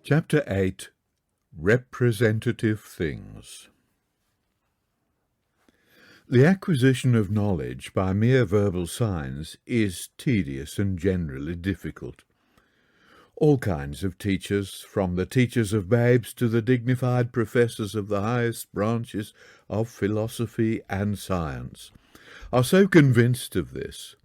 Chapter 8. Representative Things. The acquisition of knowledge by mere verbal signs is tedious and generally difficult. All kinds of teachers, from the teachers of babes to the dignified professors of the highest branches of philosophy and science, are so convinced of this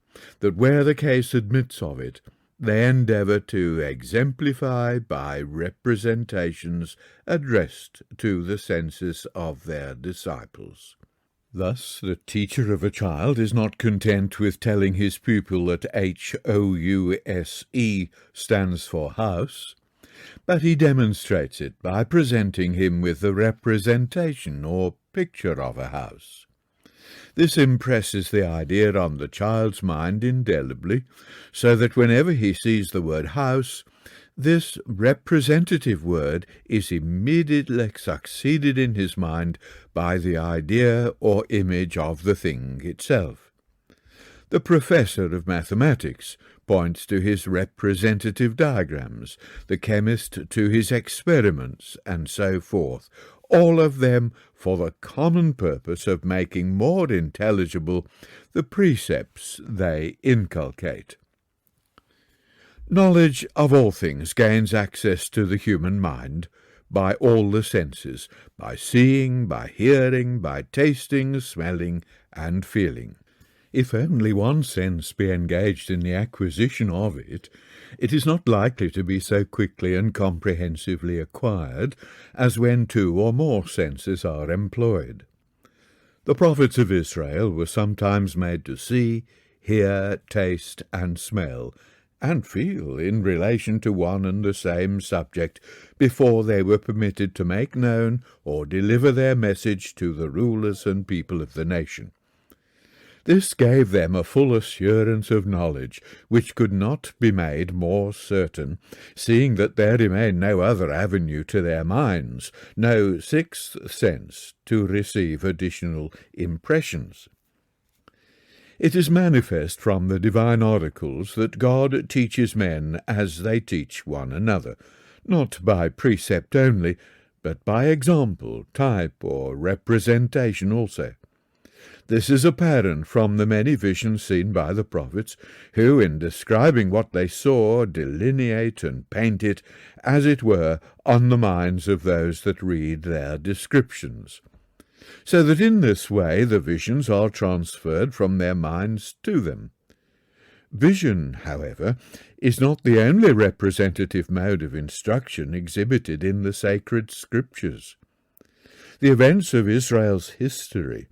that where the case admits of it, they endeavour to exemplify by representations addressed to the senses of their disciples. Thus, the teacher of a child is not content with telling his pupil that HOUSE stands for house, but he demonstrates it by presenting him with the representation or picture of a house. This impresses the idea on the child's mind indelibly, so that whenever he sees the word house, this representative word is immediately succeeded in his mind by the idea or image of the thing itself. The professor of mathematics points to his representative diagrams, the chemist to his experiments, and so forth, all of them for the common purpose of making more intelligible the precepts they inculcate. Knowledge of all things gains access to the human mind by all the senses, by seeing, by hearing, by tasting, smelling, and feeling. If only one sense be engaged in the acquisition of it, it is not likely to be so quickly and comprehensively acquired as when two or more senses are employed. The prophets of Israel were sometimes made to see, hear, taste, and smell, and feel in relation to one and the same subject before they were permitted to make known or deliver their message to the rulers and people of the nation. This gave them a full assurance of knowledge, which could not be made more certain, seeing that there remained no other avenue to their minds, no sixth sense to receive additional impressions. It is manifest from the divine oracles that God teaches men as they teach one another, not by precept only, but by example, type, or representation also. This is apparent from the many visions seen by the prophets, who, in describing what they saw, delineate and paint it, as it were, on the minds of those that read their descriptions. So that in this way the visions are transferred from their minds to them. Vision, however, is not the only representative mode of instruction exhibited in the sacred scriptures. The events of Israel's history,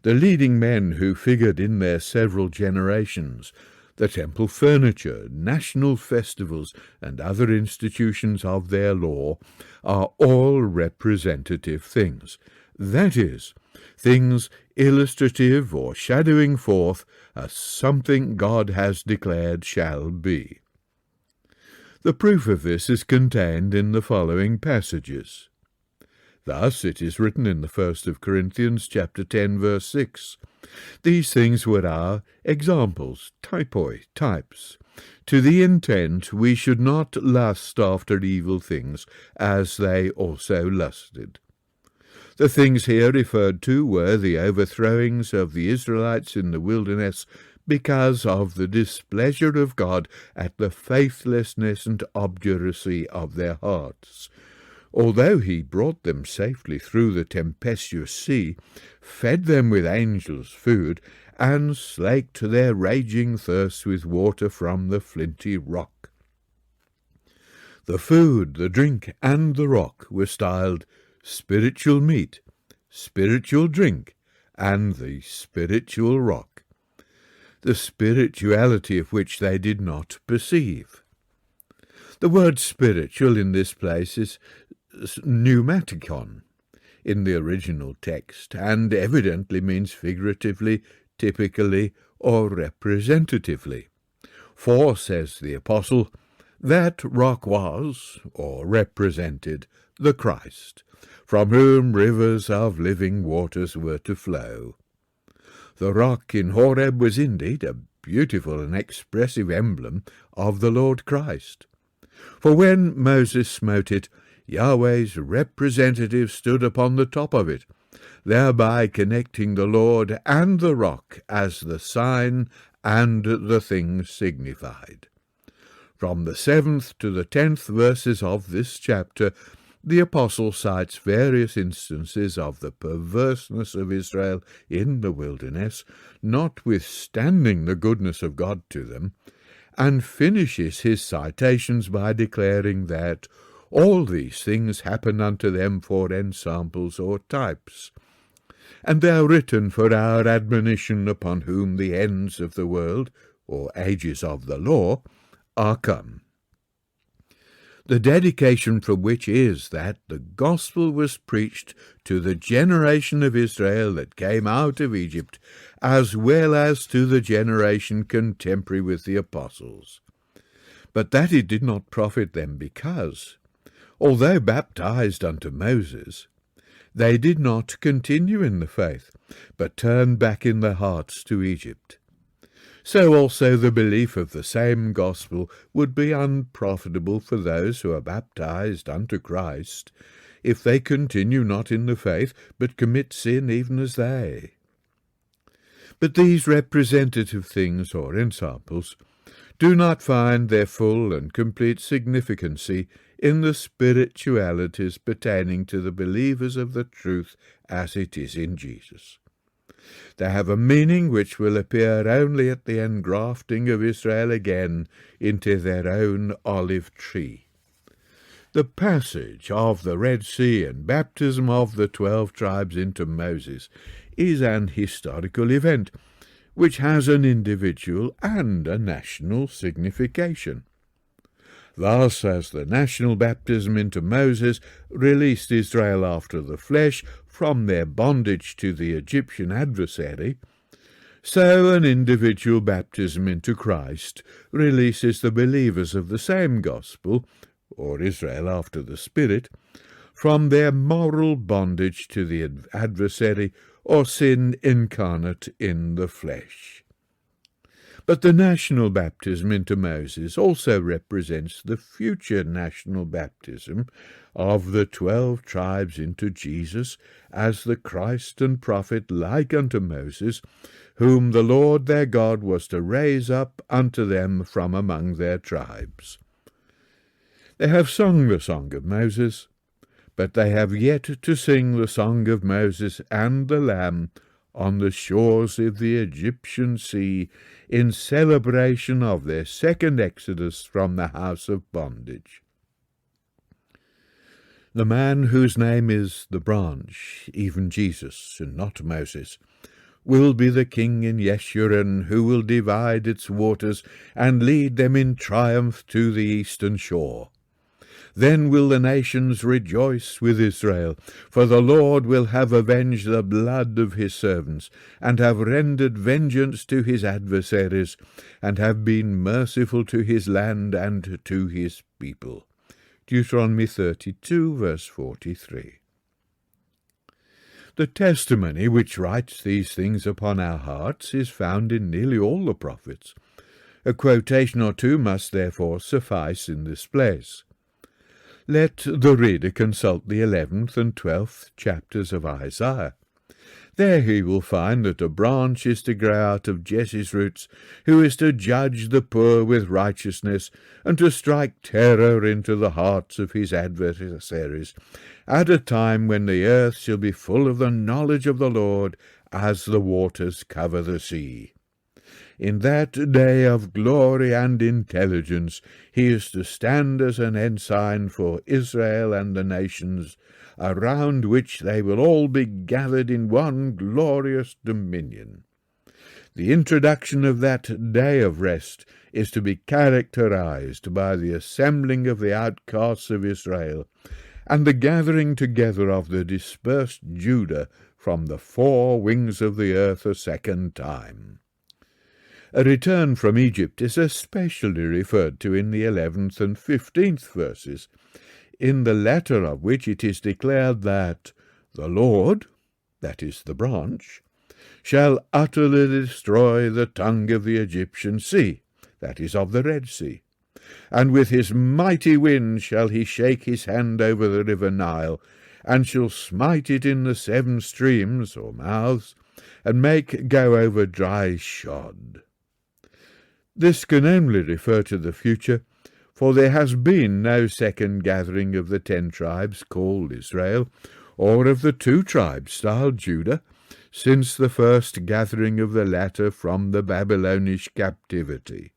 the leading men who figured in their several generations, the temple furniture, national festivals, and other institutions of their law, are all representative things. That is, things illustrative or shadowing forth as something God has declared shall be. The proof of this is contained in the following passages. Thus it is written in the 1st of Corinthians chapter 10, verse 6, "These things were our examples, typoi, types, to the intent we should not lust after evil things, as they also lusted." The things here referred to were the overthrowings of the Israelites in the wilderness because of the displeasure of God at the faithlessness and obduracy of their hearts. Although he brought them safely through the tempestuous sea, fed them with angels' food, and slaked their raging thirst with water from the flinty rock. The food, the drink, and the rock were styled spiritual meat, spiritual drink, and the spiritual rock, the spirituality of which they did not perceive. The word spiritual in this place is pneumatikon in the original text, and evidently means figuratively, typically, or representatively. For, says the apostle, that rock was, or represented, the Christ, from whom rivers of living waters were to flow. The rock in Horeb was indeed a beautiful and expressive emblem of the Lord Christ. For when Moses smote it, Yahweh's representative stood upon the top of it, thereby connecting the Lord and the rock as the sign and the thing signified. From the 7th to the 10th verses of this chapter, the Apostle cites various instances of the perverseness of Israel in the wilderness, notwithstanding the goodness of God to them, and finishes his citations by declaring that all these things happen unto them for ensamples or types, and they are written for our admonition, upon whom the ends of the world, or ages of the law, are come. The dedication from which is that the gospel was preached to the generation of Israel that came out of Egypt, as well as to the generation contemporary with the apostles. But that it did not profit them because, although baptized unto Moses, they did not continue in the faith, but turned back in their hearts to Egypt. So also the belief of the same gospel would be unprofitable for those who are baptized unto Christ, if they continue not in the faith, but commit sin even as they. But these representative things, or ensamples, do not find their full and complete significancy in the spiritualities pertaining to the believers of the truth as it is in Jesus. They have a meaning which will appear only at the engrafting of Israel again into their own olive tree. The passage of the Red Sea and baptism of the 12 tribes into Moses is an historical event which has an individual and a national signification. Thus, as the national baptism into Moses released Israel after the flesh from their bondage to the Egyptian adversary, so an individual baptism into Christ releases the believers of the same gospel, or Israel after the Spirit, from their moral bondage to the adversary, or sin incarnate in the flesh. But the national baptism into Moses also represents the future national baptism of the 12 tribes into Jesus as the Christ and prophet like unto Moses, whom the Lord their God was to raise up unto them from among their tribes. They have sung the song of Moses, but they have yet to sing the song of Moses and the Lamb on the shores of the Egyptian sea, in celebration of their second exodus from the house of bondage. The man whose name is the branch, even Jesus, and not Moses, will be the king in Yeshurun, who will divide its waters and lead them in triumph to the eastern shore. Then will the nations rejoice with Israel, for the Lord will have avenged the blood of his servants, and have rendered vengeance to his adversaries, and have been merciful to his land and to his people. Deuteronomy 32, verse 43. The testimony which writes these things upon our hearts is found in nearly all the prophets. A quotation or two must therefore suffice in this place. Let the reader consult the 11th and 12th chapters of Isaiah. There he will find that a branch is to grow out of Jesse's roots, who is to judge the poor with righteousness, and to strike terror into the hearts of his adversaries, at a time when the earth shall be full of the knowledge of the Lord, as the waters cover the sea. In that day of glory and intelligence he is to stand as an ensign for Israel and the nations, around which they will all be gathered in one glorious dominion. The introduction of that day of rest is to be characterized by the assembling of the outcasts of Israel, and the gathering together of the dispersed Judah from the four wings of the earth a second time. A return from Egypt is especially referred to in the 11th and 15th verses, in the latter of which it is declared that the Lord, that is the branch, shall utterly destroy the tongue of the Egyptian sea, that is of the Red Sea, And with his mighty wind shall he shake his hand over the river Nile, and shall smite it in the 7 streams, or mouths, and make go over dry shod. This can only refer to the future, for there has been no second gathering of the 10 tribes called Israel, or of the 2 tribes styled Judah, since the first gathering of the latter from the Babylonish captivity.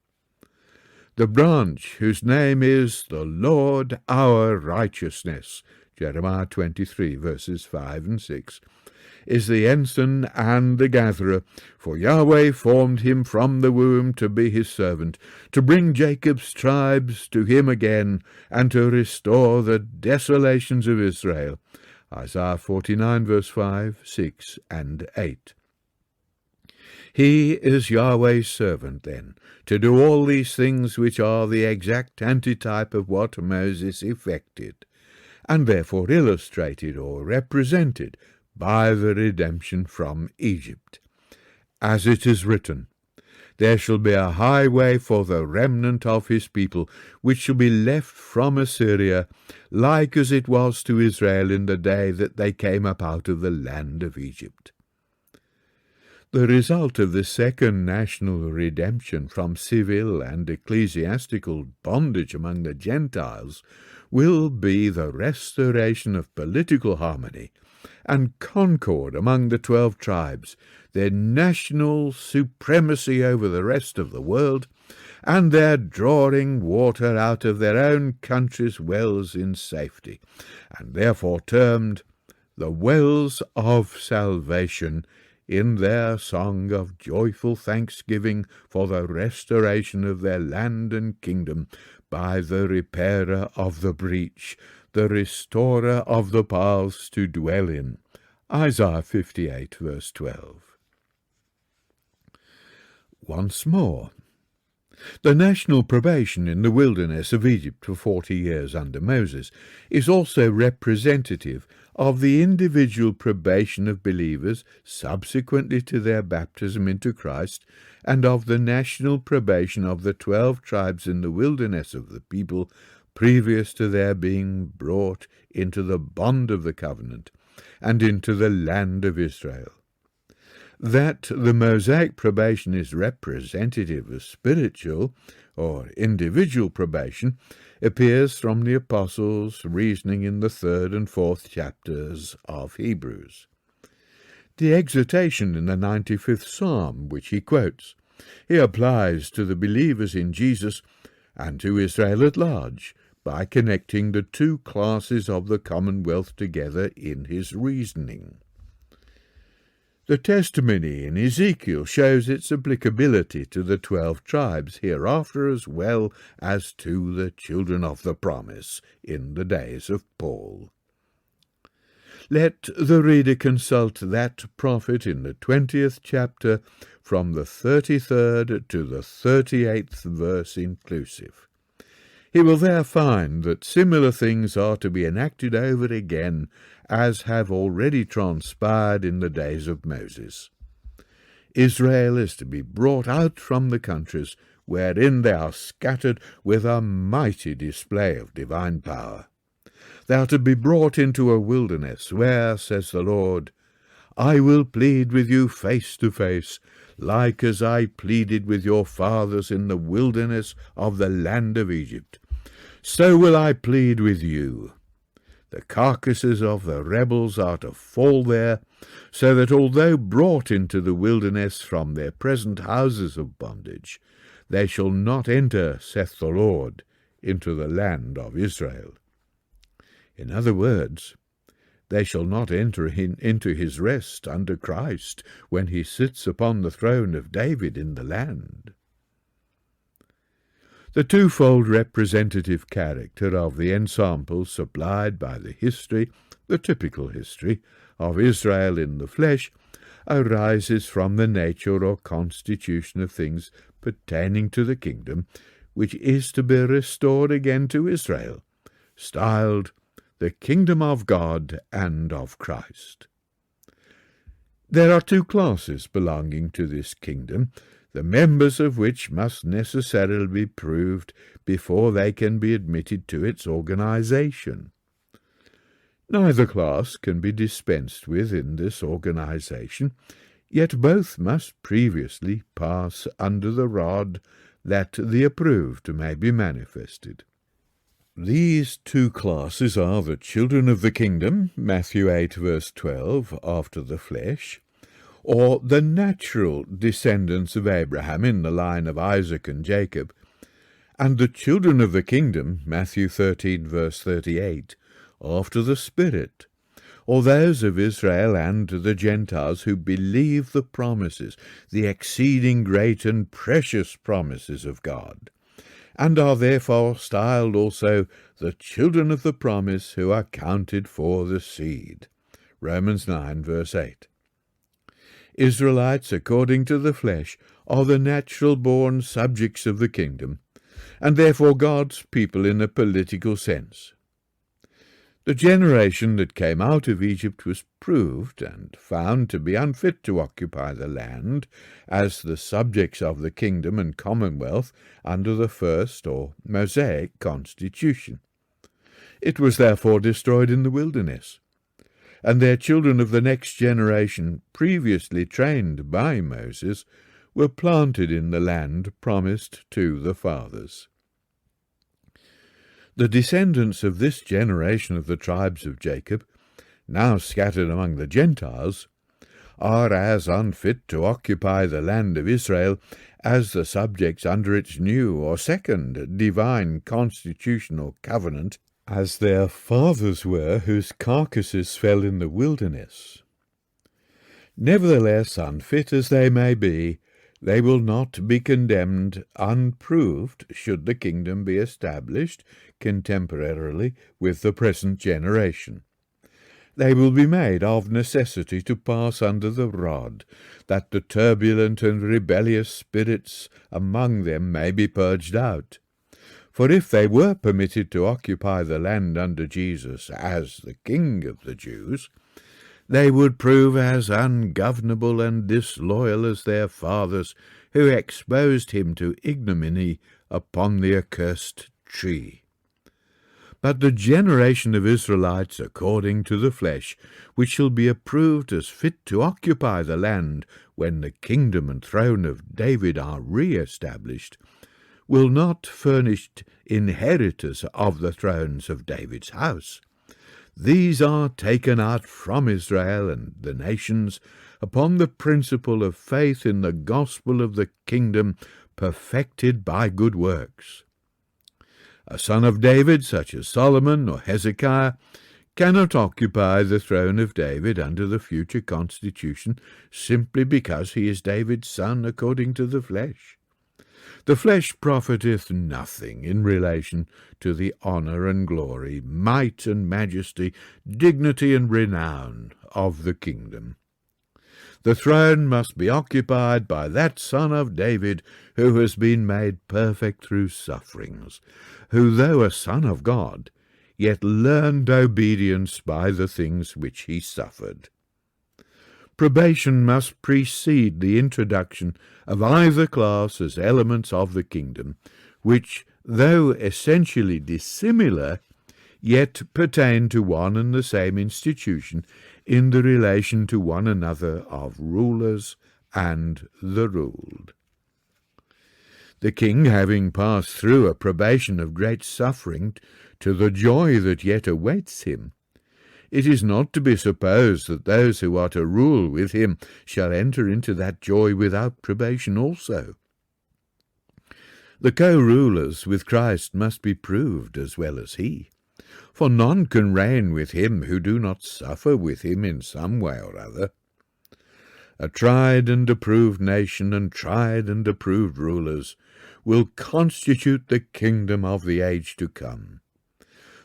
The branch whose name is the Lord our righteousness, Jeremiah 23, verses 5 and 6, is the ensign and the gatherer, for Yahweh formed him from the womb to be his servant, to bring Jacob's tribes to him again, and to restore the desolations of Israel. Isaiah 49, verse 5, 6, and 8. He is Yahweh's servant, then, to do all these things which are the exact antitype of what Moses effected, and therefore illustrated or represented by the redemption from Egypt. As it is written, "There shall be a highway for the remnant of his people, which shall be left from Assyria, like as it was to Israel in the day that they came up out of the land of Egypt." The result of the second national redemption from civil and ecclesiastical bondage among the Gentiles will be the restoration of political harmony and concord among the 12 tribes, their national supremacy over the rest of the world, and their drawing water out of their own country's wells in safety, and therefore termed the wells of salvation in their song of joyful thanksgiving for the restoration of their land and kingdom by the repairer of the breach, the restorer of the paths to dwell in. Isaiah 58, verse 12. Once more, the national probation in the wilderness of Egypt for 40 years under Moses is also representative of the individual probation of believers subsequently to their baptism into Christ, and of the national probation of the 12 tribes in the wilderness of the people previous to their being brought into the bond of the covenant and into the land of Israel. That the Mosaic probation is representative of spiritual or individual probation appears from the Apostles' reasoning in the 3rd and 4th chapters of Hebrews. The exhortation in the 95th Psalm, which he quotes, he applies to the believers in Jesus and to Israel at large by connecting the 2 classes of the commonwealth together in his reasoning. The testimony in Ezekiel shows its applicability to the 12 tribes hereafter as well as to the children of the promise in the days of Paul. Let the reader consult that prophet in the 20th chapter from the 33rd to the 38th verse inclusive. He will there find that similar things are to be enacted over again, as have already transpired in the days of Moses. Israel is to be brought out from the countries wherein they are scattered with a mighty display of divine power. They are to be brought into a wilderness where, says the Lord, I will plead with you face to face, like as I pleaded with your fathers in the wilderness of the land of Egypt. So will I plead with you. The carcasses of the rebels are to fall there, so that although brought into the wilderness from their present houses of bondage, they shall not enter, saith the Lord, into the land of Israel. In other words, they shall not enter into his rest under Christ when he sits upon the throne of David in the land. The twofold representative character of the ensample supplied by the history, the typical history, of Israel in the flesh arises from the nature or constitution of things pertaining to the kingdom, which is to be restored again to Israel, styled the kingdom of God and of Christ. There are 2 classes belonging to this kingdom, the members of which must necessarily be proved before they can be admitted to its organization. Neither class can be dispensed with in this organization, yet both must previously pass under the rod, that the approved may be manifested. These two classes are the children of the kingdom, Matthew 8, verse 12, after the flesh, or the natural descendants of Abraham in the line of Isaac and Jacob, and the children of the kingdom, Matthew 13, verse 38, after the Spirit, or those of Israel and the Gentiles who believe the promises, the exceeding great and precious promises of God, and are therefore styled also the children of the promise, who are counted for the seed. Romans 9, verse 8. Israelites, according to the flesh, are the natural-born subjects of the kingdom, and therefore God's people in a political sense. The generation that came out of Egypt was proved and found to be unfit to occupy the land as the subjects of the kingdom and commonwealth under the first or Mosaic constitution. It was therefore destroyed in the wilderness, and their children of the next generation, previously trained by Moses, were planted in the land promised to the fathers. The descendants of this generation of the tribes of Jacob, now scattered among the Gentiles, are as unfit to occupy the land of Israel as the subjects under its new or second divine constitutional covenant, as their fathers were, whose carcasses fell in the wilderness. Nevertheless, unfit as they may be, they will not be condemned unproved should the kingdom be established contemporarily with the present generation. They will be made of necessity to pass under the rod, that the turbulent and rebellious spirits among them may be purged out. For if they were permitted to occupy the land under Jesus as the King of the Jews, they would prove as ungovernable and disloyal as their fathers, who exposed him to ignominy upon the accursed tree. But the generation of Israelites according to the flesh, which shall be approved as fit to occupy the land when the kingdom and throne of David are re-established, will not furnish inheritors of the thrones of David's house. These are taken out from Israel and the nations upon the principle of faith in the gospel of the kingdom, perfected by good works. A son of David, such as Solomon or Hezekiah, cannot occupy the throne of David under the future constitution simply because he is David's son according to the flesh. The flesh profiteth nothing in relation to the honour and glory, might and majesty, dignity and renown of the kingdom. The throne must be occupied by that son of David who has been made perfect through sufferings, who, though a son of God, yet learned obedience by the things which he suffered. Probation must precede the introduction of either class as elements of the kingdom, which, though essentially dissimilar, yet pertain to one and the same institution in the relation to one another of rulers and the ruled. The king, having passed through a probation of great suffering to the joy that yet awaits him, it is not to be supposed that those who are to rule with him shall enter into that joy without probation also. The co-rulers with Christ must be proved as well as he, for none can reign with him who do not suffer with him in some way or other. A tried and approved nation and tried and approved rulers will constitute the kingdom of the age to come.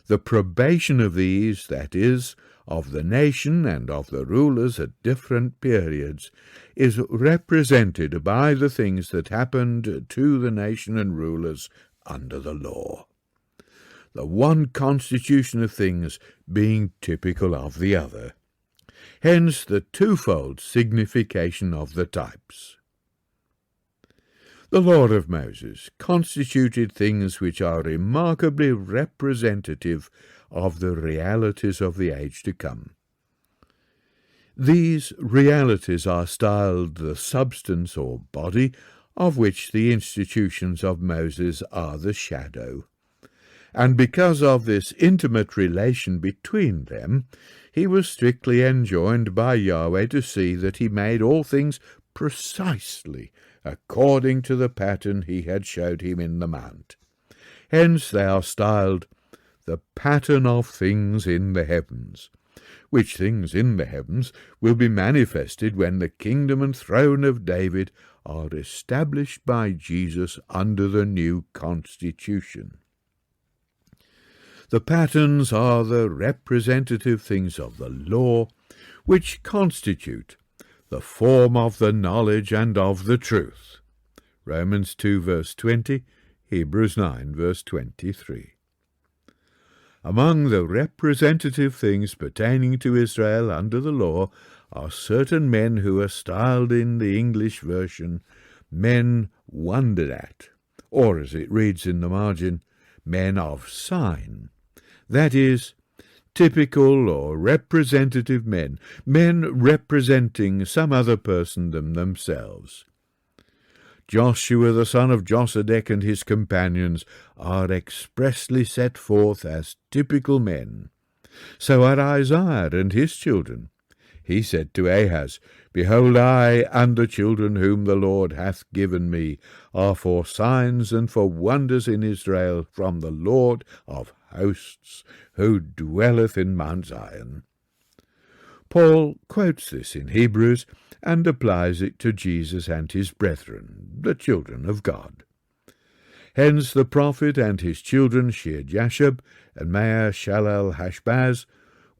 The probation of these, that is, of the nation and of the rulers at different periods, is represented by the things that happened to the nation and rulers under the law, the one constitution of things being typical of the other. Hence the twofold signification of the types. The law of Moses constituted things which are remarkably representative of the realities of the age to come. These realities are styled the substance or body, of which the institutions of Moses are the shadow. And because of this intimate relation between them, he was strictly enjoined by Yahweh to see that he made all things precisely according to the pattern he had showed him in the mount. Hence they are styled the pattern of things in the heavens, which things in the heavens will be manifested when the kingdom and throne of David are established by Jesus under the new constitution. The patterns are the representative things of the law, which constitute the form of the knowledge and of the truth. Romans 2 verse 20, Hebrews 9 verse 23. Among the representative things pertaining to Israel under the law are certain men who are styled in the English version men wondered at, or as it reads in the margin, men of sign. That is, typical or representative men, men representing some other person than themselves. Joshua the son of Josedek and his companions are expressly set forth as typical men. So are Isaiah and his children. He said to Ahaz, Behold, I and the children whom the Lord hath given me are for signs and for wonders in Israel from the Lord of hosts, who dwelleth in Mount Zion. Paul quotes this in Hebrews and applies it to Jesus and his brethren, the children of God. Hence the prophet and his children Shear-Jashub and Maher-Shalal-Hashbaz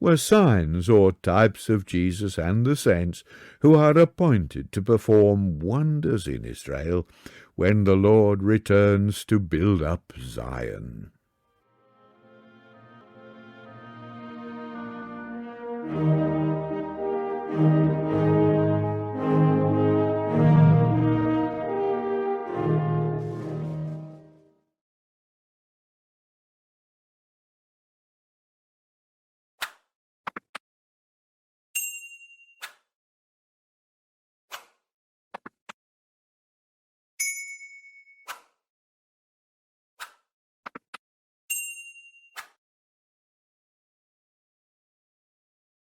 were signs or types of Jesus and the saints who are appointed to perform wonders in Israel when the Lord returns to build up Zion.